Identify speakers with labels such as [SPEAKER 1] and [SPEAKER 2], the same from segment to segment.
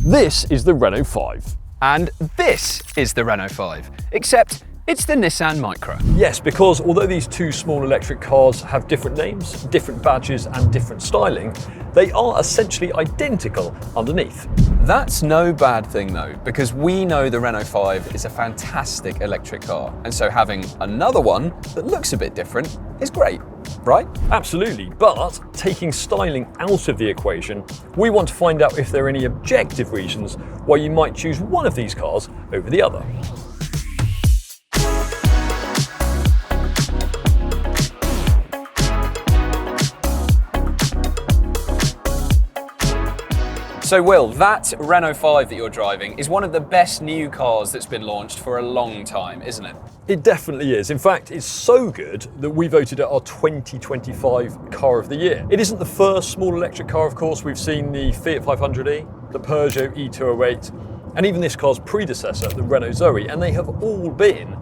[SPEAKER 1] This is the Renault 5.
[SPEAKER 2] And this is the Renault 5, except it's the Nissan Micra.
[SPEAKER 1] Yes, because although these two small electric cars have different names, different badges and different styling, they are essentially identical underneath.
[SPEAKER 2] That's no bad thing though, because we know the Renault 5 is a fantastic electric car, and so having another one that looks a bit different is great, right?
[SPEAKER 1] Absolutely, but taking styling out of the equation, we want to find out if there are any objective reasons why you might choose one of these cars over the other.
[SPEAKER 2] So Will, that Renault 5 that you're driving is one of the best new cars that's been launched for a long time, isn't it?
[SPEAKER 1] It definitely is. In fact, it's so good that we voted it our 2025 Car of the Year. It isn't the first small electric car, of course. We've seen the Fiat 500e, the Peugeot E208, and even this car's predecessor, the Renault Zoe, and they have all been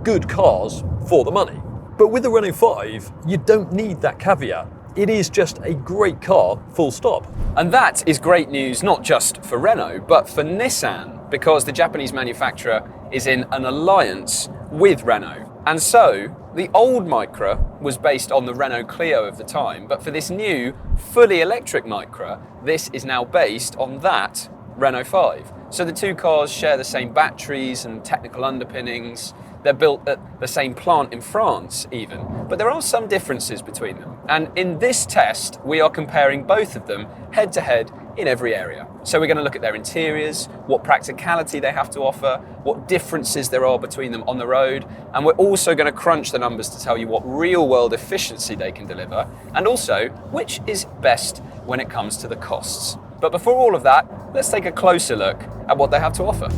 [SPEAKER 1] good cars for the money. But with the Renault 5, you don't need that caveat. It is just a great car, full stop.
[SPEAKER 2] And that is great news not just for Renault, but for Nissan, because the Japanese manufacturer is in an alliance with Renault. And so, the old Micra was based on the Renault Clio of the time, but for this new, fully electric Micra, this is now based on that Renault 5. So the two cars share the same batteries and technical underpinnings. They're built at the same plant in France even, but there are some differences between them. And in this test, we are comparing both of them head to head in every area. So we're going to look at their interiors, what practicality they have to offer, what differences there are between them on the road, and we're also going to crunch the numbers to tell you what real world efficiency they can deliver, and also which is best when it comes to the costs. But before all of that, let's take a closer look at what they have to offer.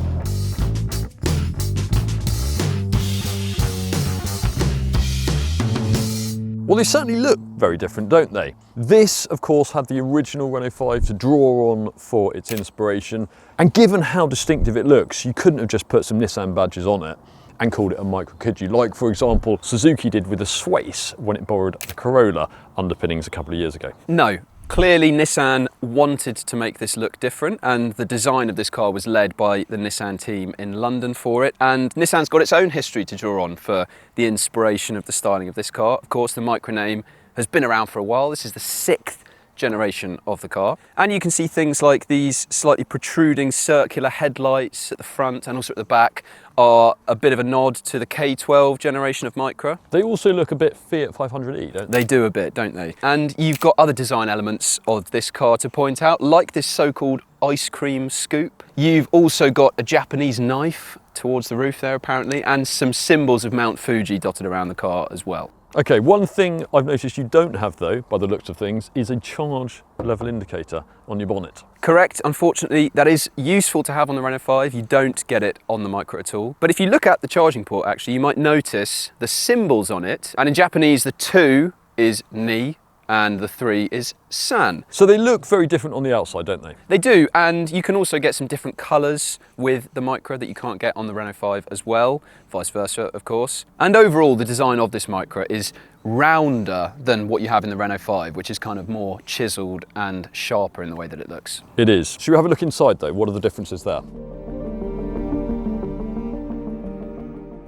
[SPEAKER 1] Well, they certainly look very different, don't they? This, of course, had the original Renault 5 to draw on for its inspiration. And given how distinctive it looks, you couldn't have just put some Nissan badges on it and called it a Micra, could you? Like, for example, Suzuki did with the Swace when it borrowed the Corolla underpinnings a couple of years ago.
[SPEAKER 2] No. Clearly Nissan wanted to make this look different, and the design of this car was led by the Nissan team in London for it, and Nissan's got its own history to draw on for the inspiration of the styling of this car. Of course, the Micra name has been around for a while. This is the 6th generation of the car, and you can see things like these slightly protruding circular headlights at the front and also at the back are a bit of a nod to the K12 generation of Micra.
[SPEAKER 1] They also look a bit Fiat 500e, don't they?
[SPEAKER 2] They do a bit, don't they? And you've got other design elements of this car to point out, like this so-called ice cream scoop. You've also got a Japanese knife towards the roof there apparently, and some symbols of Mount Fuji dotted around the car as well.
[SPEAKER 1] Okay, one thing I've noticed you don't have though, by the looks of things, is a charge level indicator on your bonnet.
[SPEAKER 2] Correct, unfortunately that is useful to have on the Renault 5, you don't get it on the Micra at all. But if you look at the charging port actually, you might notice the symbols on it, and in Japanese the 2 is Ni, and the 3 is San.
[SPEAKER 1] So they look very different on the outside, don't they?
[SPEAKER 2] They do, and you can also get some different colours with the Micra that you can't get on the Renault 5 as well, vice versa of course. And overall the design of this Micra is rounder than what you have in the Renault 5, which is kind of more chiselled and sharper in the way that it looks.
[SPEAKER 1] It is. Should we have a look inside though? What are the differences there?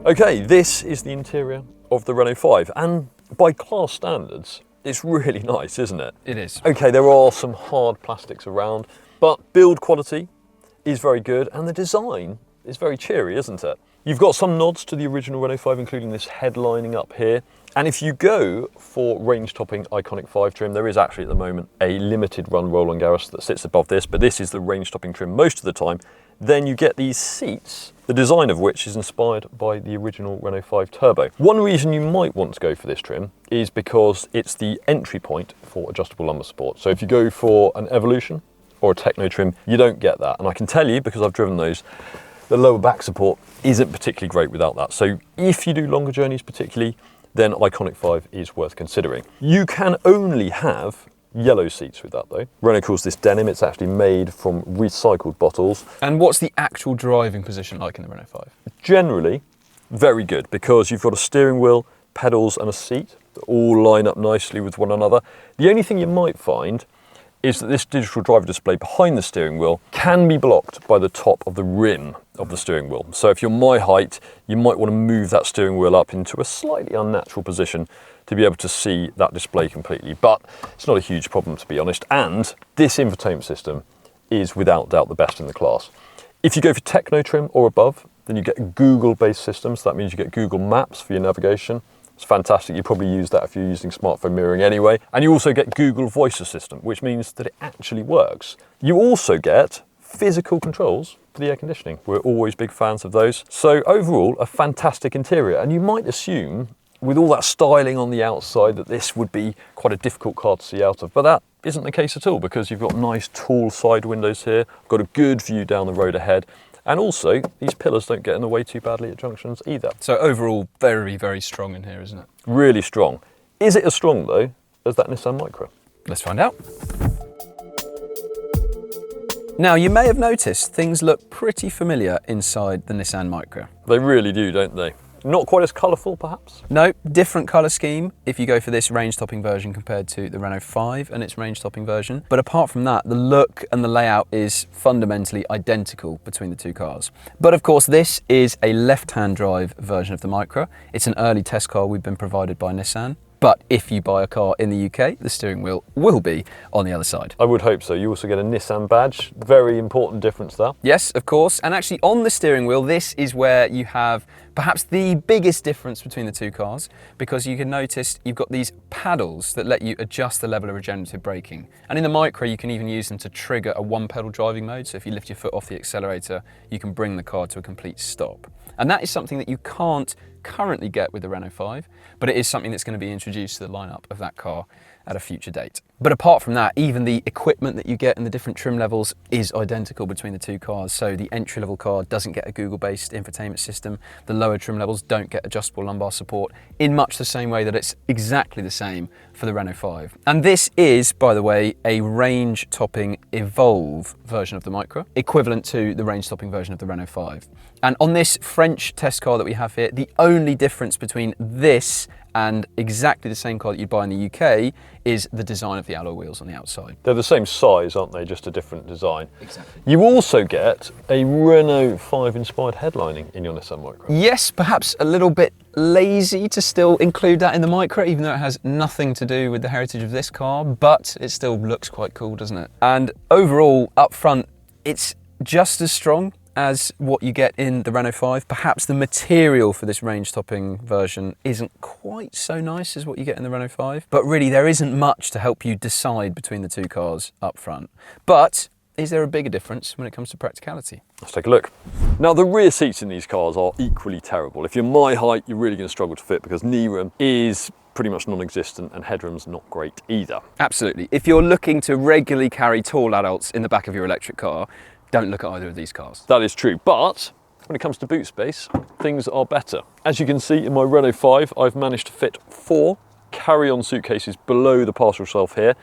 [SPEAKER 1] Okay, this is the interior of the Renault 5, and by class standards, it's really nice, isn't it?
[SPEAKER 2] It is.
[SPEAKER 1] Okay, there are some hard plastics around, but build quality is very good, and the design is very cheery, isn't it? You've got some nods to the original Renault 5, including this headlining up here. And if you go for range-topping Iconic 5 trim, there is actually at the moment a limited run Roland Garros that sits above this, but this is the range-topping trim most of the time. Then you get these seats, the design of which is inspired by the original Renault 5 Turbo. One reason you might want to go for this trim is because it's the entry point for adjustable lumbar support. So if you go for an Evolution or a Techno trim, you don't get that. And I can tell you, because I've driven those, the lower back support isn't particularly great without that. So if you do longer journeys particularly, then Iconic 5 is worth considering. You can only have yellow seats with that though. Renault calls this denim, it's actually made from recycled bottles.
[SPEAKER 2] And what's the actual driving position like in the Renault 5?
[SPEAKER 1] Generally, very good, because you've got a steering wheel, pedals and a seat that all line up nicely with one another. The only thing you might find is that this digital driver display behind the steering wheel can be blocked by the top of the rim of the steering wheel. So if you're my height, you might want to move that steering wheel up into a slightly unnatural position to be able to see that display completely. But it's not a huge problem, to be honest. And this infotainment system is without doubt the best in the class. If you go for Techno trim or above, then you get Google-based systems. That means you get Google Maps for your navigation. It's fantastic. You probably use that if you're using smartphone mirroring anyway. And you also get Google Voice Assistant, which means that it actually works. You also get physical controls for the air conditioning. We're always big fans of those. So overall, a fantastic interior. And you might assume, with all that styling on the outside, that this would be quite a difficult car to see out of. But that isn't the case at all, because you've got nice tall side windows here, got a good view down the road ahead. And also, these pillars don't get in the way too badly at junctions either.
[SPEAKER 2] So overall, very, very strong in here, isn't it?
[SPEAKER 1] Really strong. Is it as strong, though, as that Nissan Micra?
[SPEAKER 2] Let's find out. Now, you may have noticed things look pretty familiar inside the Nissan Micra.
[SPEAKER 1] They really do, don't they? Not quite as colourful, perhaps?
[SPEAKER 2] No, different colour scheme if you go for this range-topping version compared to the Renault 5 and its range-topping version. But apart from that, the look and the layout is fundamentally identical between the two cars. But of course, this is a left-hand drive version of the Micra. It's an early test car we've been provided by Nissan. But if you buy a car in the UK, the steering wheel will be on the other side.
[SPEAKER 1] I would hope so. You also get a Nissan badge. Very important difference there.
[SPEAKER 2] Yes, of course. And actually on the steering wheel, this is where you have perhaps the biggest difference between the two cars, because you can notice you've got these paddles that let you adjust the level of regenerative braking. And in the Micra, you can even use them to trigger a one-pedal driving mode. So if you lift your foot off the accelerator, you can bring the car to a complete stop. And that is something that you can't currently get with the Renault 5, but it is something that's going to be introduced to the lineup of that car at a future date. But apart from that, even the equipment that you get in the different trim levels is identical between the two cars. So the entry-level car doesn't get a Google-based infotainment system. The lower trim levels don't get adjustable lumbar support, in much the same way that it's exactly the same for the Renault 5. And this is, by the way, a range-topping Evolve version of the Micra, equivalent to the range-topping version of the Renault 5. And on this French test car that we have here, the only difference between this and exactly the same car that you'd buy in the UK is the design of the alloy wheels on the outside.
[SPEAKER 1] They're the same size, aren't they? Just a different design.
[SPEAKER 2] Exactly.
[SPEAKER 1] You also get a Renault 5 inspired headlining in your Nissan Micra.
[SPEAKER 2] Yes, perhaps a little bit lazy to still include that in the Micra, even though it has nothing to do with the heritage of this car, but it still looks quite cool, doesn't it? And overall, up front, it's just as strong as what you get in the Renault 5. Perhaps the material for this range-topping version isn't quite so nice as what you get in the Renault 5, but really there isn't much to help you decide between the two cars up front. But is there a bigger difference when it comes to practicality?
[SPEAKER 1] Let's take a look. Now, the rear seats in these cars are equally terrible. If you're my height, you're really going to struggle to fit, because knee room is pretty much non-existent and headroom's not great either.
[SPEAKER 2] Absolutely. If you're looking to regularly carry tall adults in the back of your electric car, don't look at either of these cars.
[SPEAKER 1] That is true, but when it comes to boot space, things are better. As you can see in my Renault 5, I've managed to fit 4 carry-on suitcases below the parcel shelf here.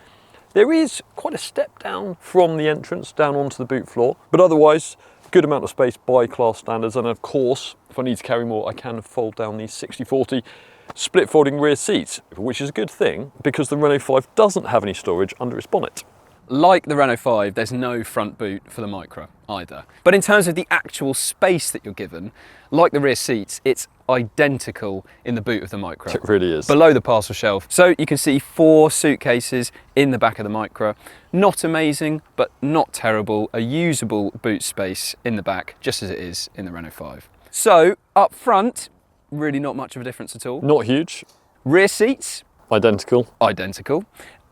[SPEAKER 1] There is quite a step down from the entrance down onto the boot floor, but otherwise, good amount of space by class standards. And of course, if I need to carry more, I can fold down these 60/40 split folding rear seats, which is a good thing because the Renault 5 doesn't have any storage under its bonnet.
[SPEAKER 2] Like the Renault 5, there's no front boot for the Micra either. But in terms of the actual space that you're given, like the rear seats, it's identical in the boot of the Micra.
[SPEAKER 1] It really is.
[SPEAKER 2] Below the parcel shelf. So you can see 4 suitcases in the back of the Micra. Not amazing, but not terrible. A usable boot space in the back, just as it is in the Renault 5. So up front, really not much of a difference at all.
[SPEAKER 1] Not huge.
[SPEAKER 2] Rear seats,
[SPEAKER 1] Identical.
[SPEAKER 2] identical.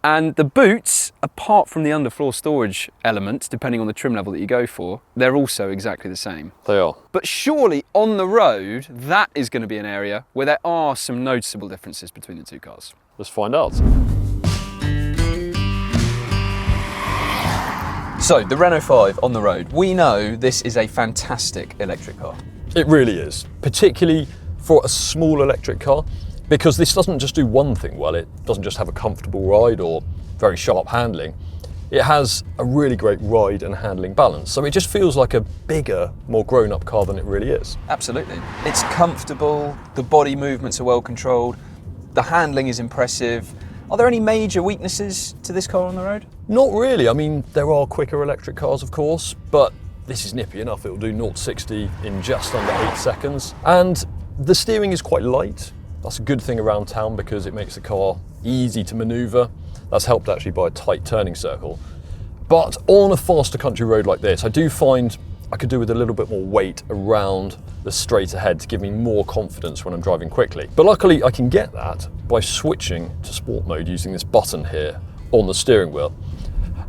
[SPEAKER 2] And the boots, apart from the underfloor storage element, depending on the trim level that you go for, they're also exactly the same.
[SPEAKER 1] They are.
[SPEAKER 2] But surely on the road, that is going to be an area where there are some noticeable differences between the two cars.
[SPEAKER 1] Let's find out.
[SPEAKER 2] So the Renault 5 on the road, we know this is a fantastic electric car.
[SPEAKER 1] It really is, particularly for a small electric car, because this doesn't just do one thing well. It doesn't just have a comfortable ride or very sharp handling. It has a really great ride and handling balance. So it just feels like a bigger, more grown-up car than it really is.
[SPEAKER 2] Absolutely. It's comfortable, the body movements are well controlled, the handling is impressive, Are there any major weaknesses to this car on the road?
[SPEAKER 1] Not really. I mean, there are quicker electric cars, of course, but this is nippy enough. It will do 0 to 60 in just under 8 seconds. And the steering is quite light. That's a good thing around town because it makes the car easy to maneuver. That's helped actually by a tight turning circle. But on a faster country road like this, I do find I could do with a little bit more weight around the straight ahead to give me more confidence when I'm driving quickly. But luckily I can get that by switching to sport mode using this button here on the steering wheel.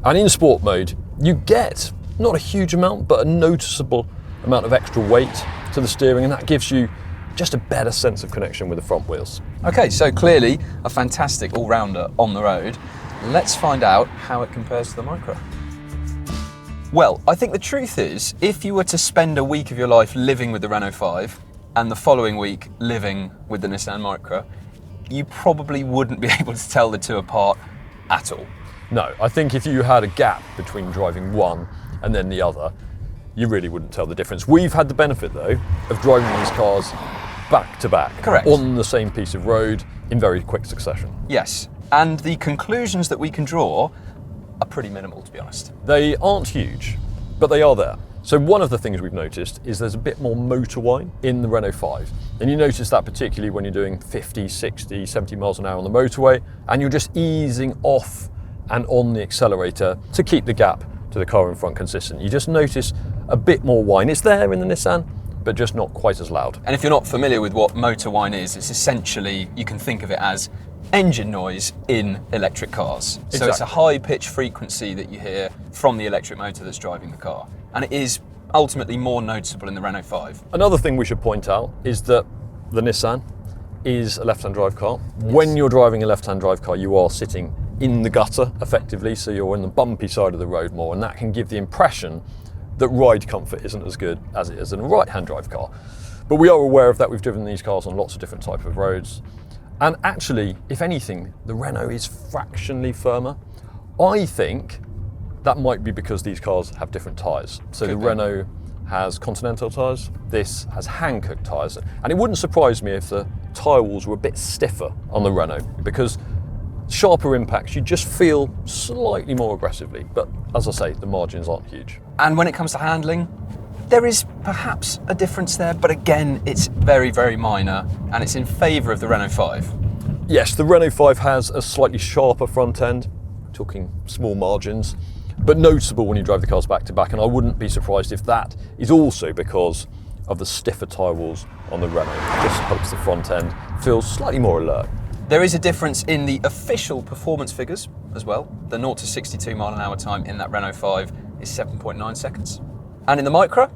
[SPEAKER 1] And in sport mode, you get not a huge amount, but a noticeable amount of extra weight to the steering, and that gives you just a better sense of connection with the front wheels.
[SPEAKER 2] Okay, so clearly a fantastic all-rounder on the road. Let's find out how it compares to the Micra. Well, I think the truth is, if you were to spend a week of your life living with the Renault 5 and the following week living with the Nissan Micra, you probably wouldn't be able to tell the two apart at all.
[SPEAKER 1] No, I think if you had a gap between driving one and then the other, you really wouldn't tell the difference. We've had the benefit though of driving these cars back to back.
[SPEAKER 2] Correct.
[SPEAKER 1] On the same piece of road in very quick succession.
[SPEAKER 2] Yes, and the conclusions that we can draw are pretty minimal, to be honest.
[SPEAKER 1] They aren't huge, but they are there. So one of the things we've noticed is there's a bit more motor whine in the Renault 5. And you notice that particularly when you're doing 50, 60, 70 miles an hour on the motorway, and you're just easing off and on the accelerator to keep the gap to the car in front consistent. You just notice a bit more whine. It's there in the Nissan, but just not quite as loud.
[SPEAKER 2] And if you're not familiar with what motor whine is, it's essentially, you can think of it as engine noise in electric cars.
[SPEAKER 1] Exactly.
[SPEAKER 2] So it's a high pitch frequency that you hear from the electric motor that's driving the car. And it is ultimately more noticeable in the Renault 5.
[SPEAKER 1] Another thing we should point out is that the Nissan is a left-hand drive car.
[SPEAKER 2] Yes.
[SPEAKER 1] When you're driving a left-hand drive car, you are sitting in the gutter effectively, so you're on the bumpy side of the road more, and that can give the impression that ride comfort isn't as good as it is in a right-hand drive car. But we are aware of that. We've driven these cars on lots of different types of roads. And actually, if anything, the Renault is fractionally firmer. I think that might be because these cars have different tyres. So the Renault has Continental tyres, this has Hankook tyres. And it wouldn't surprise me if the tyre walls were a bit stiffer on the Renault, because sharper impacts, you just feel slightly more aggressively. But as I say, the margins aren't huge.
[SPEAKER 2] And when it comes to handling, there is perhaps a difference there, but again, it's very, very minor, and it's in favour of the Renault 5.
[SPEAKER 1] Yes, the Renault 5 has a slightly sharper front end, talking small margins, but noticeable when you drive the cars back to back, and I wouldn't be surprised if that is also because of the stiffer tyre walls on the Renault. It just helps the front end feel slightly more alert.
[SPEAKER 2] There is a difference in the official performance figures as well. The 0 to 62 mile an hour time in that Renault 5 is 7.9 seconds. And in the Micra,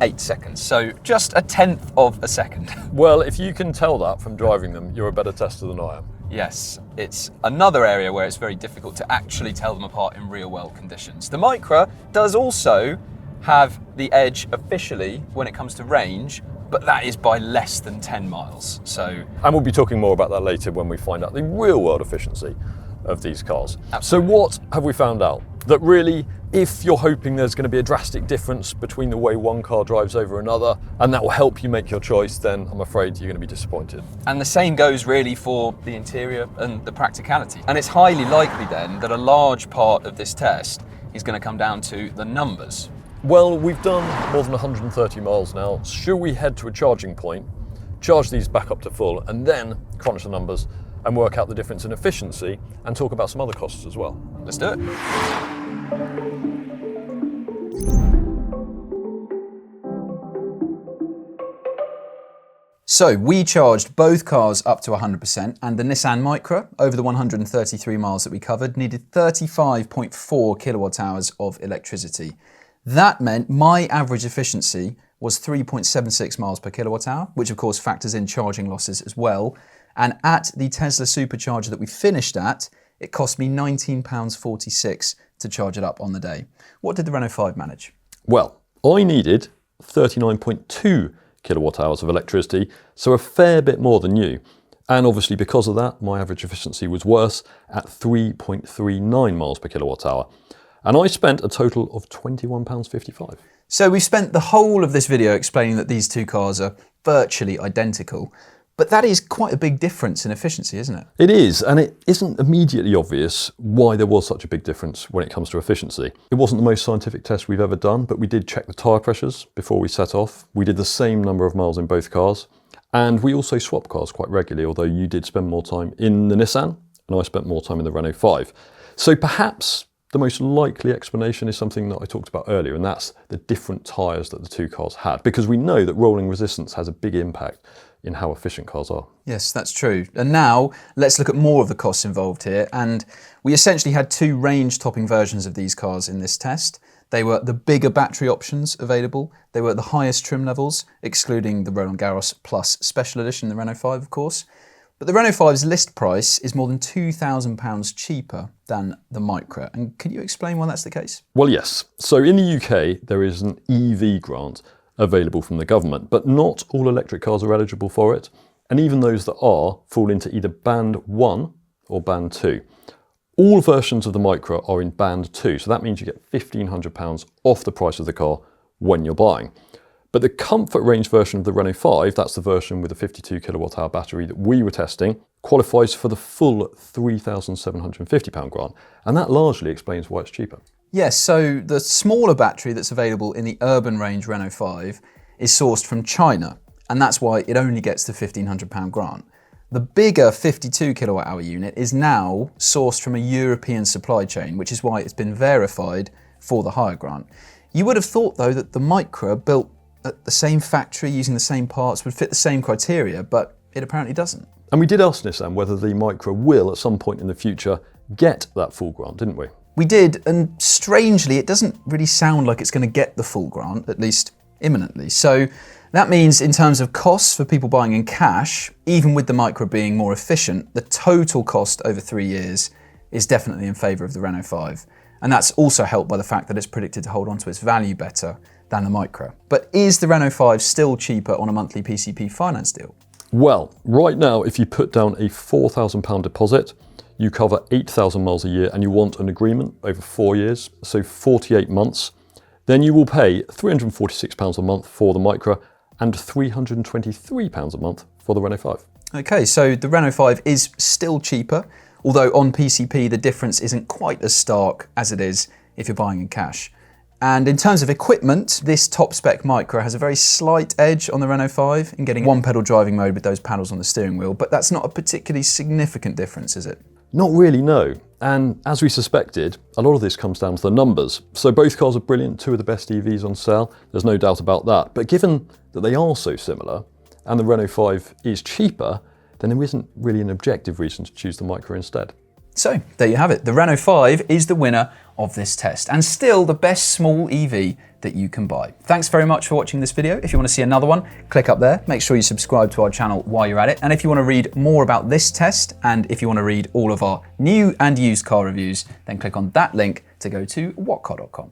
[SPEAKER 2] 8 seconds. So just a tenth of a second.
[SPEAKER 1] Well, if you can tell that from driving them, you're a better tester than I am.
[SPEAKER 2] Yes, it's another area where it's very difficult to actually tell them apart in real world conditions. The Micra does also have the edge officially when it comes to range, but that is by less than 10 miles. So,
[SPEAKER 1] and we'll be talking more about that later when we find out the real world efficiency of these cars.
[SPEAKER 2] Absolutely.
[SPEAKER 1] So what have we found out? That really, if you're hoping there's going to be a drastic difference between the way one car drives over another, and that will help you make your choice, then I'm afraid you're going to be disappointed.
[SPEAKER 2] And the same goes really for the interior and the practicality. And it's highly likely then that a large part of this test is going to come down to the numbers.
[SPEAKER 1] Well, we've done more than 130 miles now. Should we head to a charging point, charge these back up to full, and then crunch the numbers and work out the difference in efficiency and talk about some other costs as well?
[SPEAKER 2] Let's do it. So we charged both cars up to 100%, and the Nissan Micra, over the 133 miles that we covered, needed 35.4 kilowatt hours of electricity. That meant my average efficiency was 3.76 miles per kilowatt hour, which of course factors in charging losses as well. And at the Tesla supercharger that we finished at, it cost me £19.46 to charge it up on the day. What did the Renault 5 manage?
[SPEAKER 1] Well, I needed 39.2 kilowatt hours of electricity, so a fair bit more than you. And obviously because of that, my average efficiency was worse at 3.39 miles per kilowatt hour. And I spent a total of £21.55.
[SPEAKER 2] So we've spent the whole of this video explaining that these two cars are virtually identical.
[SPEAKER 3] But that is quite a big difference in efficiency, isn't it?
[SPEAKER 1] It is, and it isn't immediately obvious why there was such a big difference when it comes to efficiency. It wasn't the most scientific test we've ever done, but we did check the tyre pressures before we set off. We did the same number of miles in both cars, and we also swapped cars quite regularly, although you did spend more time in the Nissan, and I spent more time in the Renault 5. So perhaps the most likely explanation is something that I talked about earlier, and that's the different tyres that the two cars had, because we know that rolling resistance has a big impact in how efficient cars are.
[SPEAKER 3] Yes, that's true. And now let's look at more of the costs involved here. And we essentially had two range-topping versions of these cars in this test. They were the bigger battery options available. They were at the highest trim levels, excluding the Roland Garros Plus Special Edition, the Renault 5, of course. But the Renault 5's list price is more than £2,000 cheaper than the Micra. And can you explain why that's the case?
[SPEAKER 1] Well, yes. So in the UK, there is an EV grant available from the government, but not all electric cars are eligible for it. And even those that are fall into either Band 1 or Band 2. All versions of the Micra are in Band 2, so that means you get £1,500 off the price of the car when you're buying. But the comfort range version of the Renault 5, that's the version with the 52 kilowatt hour battery that we were testing, qualifies for the full £3,750 grant. And that largely explains why it's cheaper.
[SPEAKER 3] Yes, so the smaller battery that's available in the urban range Renault 5 is sourced from China, and that's why it only gets the £1,500 grant. The bigger 52 kilowatt hour unit is now sourced from a European supply chain, which is why it's been verified for the higher grant. You would have thought, though, that the Micra, built at the same factory using the same parts, would fit the same criteria, but it apparently doesn't.
[SPEAKER 1] And we did ask Nissan whether the Micra will, at some point in the future, get that full grant, didn't we?
[SPEAKER 3] We did, and strangely, it doesn't really sound like it's going to get the full grant, at least imminently. So that means in terms of costs for people buying in cash, even with the Micra being more efficient, the total cost over 3 years is definitely in favour of the Renault 5. And that's also helped by the fact that it's predicted to hold on to its value better than the Micra. But is the Renault 5 still cheaper on a monthly PCP finance deal?
[SPEAKER 1] Well, right now, if you put down a £4,000 deposit, you cover 8,000 miles a year and you want an agreement over 4 years, so 48 months, then you will pay £346 a month for the Micra and £323 a month for the Renault 5.
[SPEAKER 3] Okay, so the Renault 5 is still cheaper, although on PCP the difference isn't quite as stark as it is if you're buying in cash. And in terms of equipment, this top-spec Micra has a very slight edge on the Renault 5 in getting one-pedal driving mode with those paddles on the steering wheel, but that's not a particularly significant difference, is it?
[SPEAKER 1] Not really, no. And as we suspected, a lot of this comes down to the numbers. So both cars are brilliant, two of the best EVs on sale, there's no doubt about that. But given that they are so similar, and the Renault 5 is cheaper, then there isn't really an objective reason to choose the Micra instead.
[SPEAKER 3] So there you have it. The Renault 5 is the winner of this test, and still the best small EV that you can buy. Thanks very much for watching this video. If you want to see another one, click up there. Make sure you subscribe to our channel while you're at it. And if you want to read more about this test, and if you want to read all of our new and used car reviews, then click on that link to go to whatcar.com.